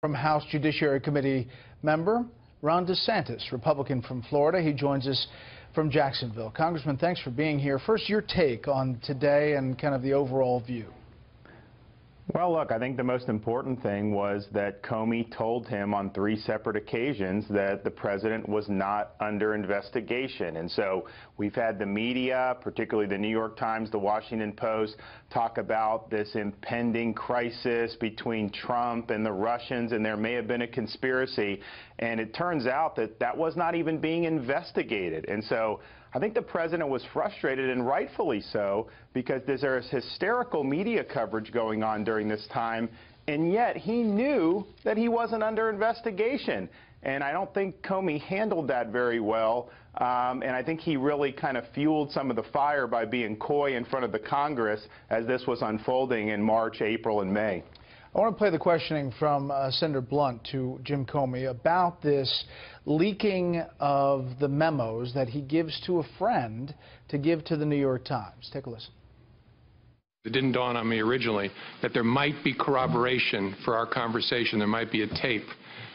From House Judiciary Committee member Ron DeSantis, Republican from Florida. He joins us from Jacksonville. Congressman, thanks for being here. First, your take on today and kind of the overall view. Well, look, I think the most important thing was that Comey told him on 3 separate occasions that the president was not under investigation. And so we've had the media, particularly the New York Times, the Washington Post, talk about this impending crisis between Trump and the Russians, and there may have been a conspiracy. And it turns out that that was not even being investigated. And so I think the president was frustrated, and rightfully so, because there's hysterical media coverage going on during this time, and yet he knew that he wasn't under investigation. And I don't think Comey handled that very well, and I think he really kind of fueled some of the fire by being coy in front of the Congress as this was unfolding in March, April, and May. I want to play the questioning from Senator Blunt to Jim Comey about this leaking of the memos that he gives to a friend to give to the New York Times. Take a listen. It didn't dawn on me originally that there might be corroboration for our conversation. There might be a tape.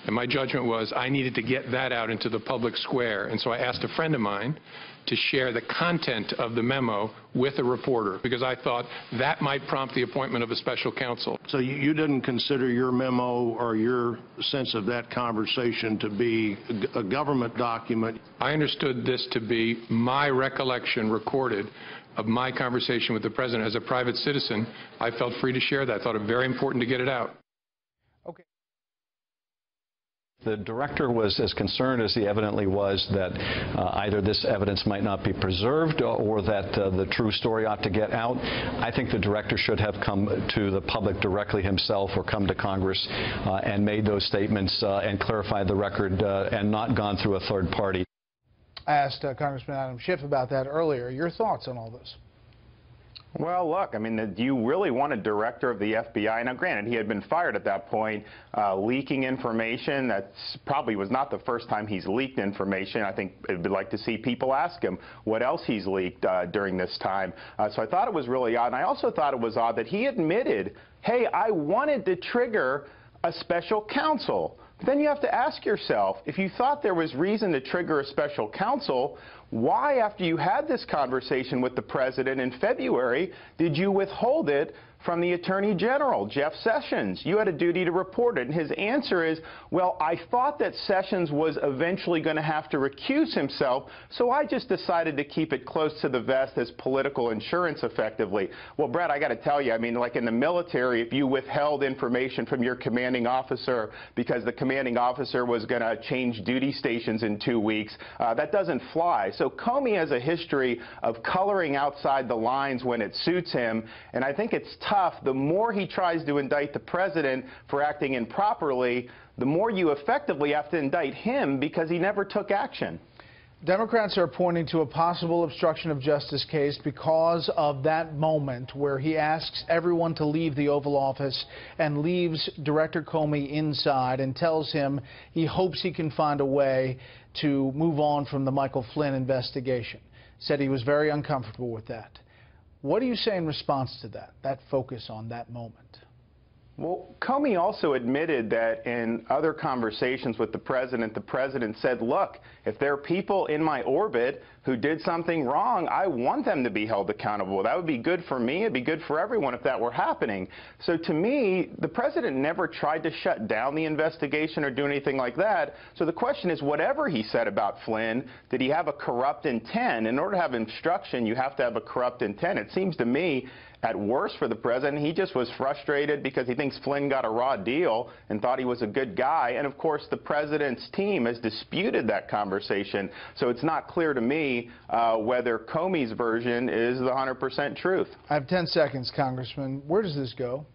And my judgment was I needed to get that out into the public square. And so I asked a friend of mine to share the content of the memo with a reporter, because I thought that might prompt the appointment of a special counsel. So you didn't consider your memo or your sense of that conversation to be a government document? I understood this to be my recollection recorded of my conversation with the president. As a private citizen, I felt free to share that. I thought it very important to get it out. Okay. The director was as concerned as he evidently was that either this evidence might not be preserved or that the true story ought to get out. I think the director should have come to the public directly himself or come to Congress and made those statements and clarified the record and not gone through a third party. I asked Congressman Adam Schiff about that earlier. Your thoughts on all this? Well, look, I mean, do you really want a director of the FBI? Now, granted, he had been fired at that point, leaking information. That probably was not the first time he's leaked information. I think I'd like to see people ask him what else he's leaked during this time. So I thought it was really odd. And I also thought it was odd that he admitted, hey, I wanted to trigger a special counsel. Then you have to ask yourself, if you thought there was reason to trigger a special counsel, why, after you had this conversation with the president in February, did you withhold it from the Attorney General, Jeff Sessions? You had a duty to report it. And his answer is, well, I thought that Sessions was eventually going to have to recuse himself, so I just decided to keep it close to the vest as political insurance effectively. Well, Brett, I got to tell you, I mean, like in the military, if you withheld information from your commanding officer because the commanding officer was going to change duty stations in 2 weeks, that doesn't fly. So Comey has a history of coloring outside the lines when it suits him, and I think it's tough. The more he tries to indict the president for acting improperly, the more you effectively have to indict him because he never took action. Democrats are pointing to a possible obstruction of justice case because of that moment where he asks everyone to leave the Oval Office and leaves Director Comey inside and tells him he hopes he can find a way to move on from the Michael Flynn investigation. Said he was very uncomfortable with that. What do you say in response to that focus on that moment? Well, Comey also admitted that in other conversations with the president said, look, if there are people in my orbit who did something wrong, I want them to be held accountable. That would be good for me. It'd be good for everyone if that were happening. So to me, the president never tried to shut down the investigation or do anything like that. So the question is, whatever he said about Flynn, did he have a corrupt intent? In order to have obstruction, you have to have a corrupt intent. It seems to me, at worst for the president, he just was frustrated because he thinks Flynn got a raw deal and thought he was a good guy. And, of course, the president's team has disputed that conversation. So it's not clear to me whether Comey's version is the 100% truth. I have 10 seconds, Congressman. Where does this go?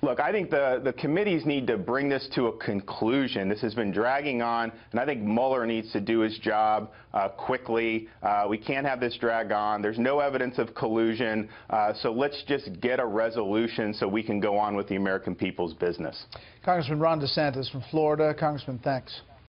Look, I think the committees need to bring this to a conclusion. This has been dragging on, and I think Mueller needs to do his job quickly. We can't have this drag on. There's no evidence of collusion, so let's just get a resolution so we can go on with the American people's business. Congressman Ron DeSantis from Florida. Congressman, thanks.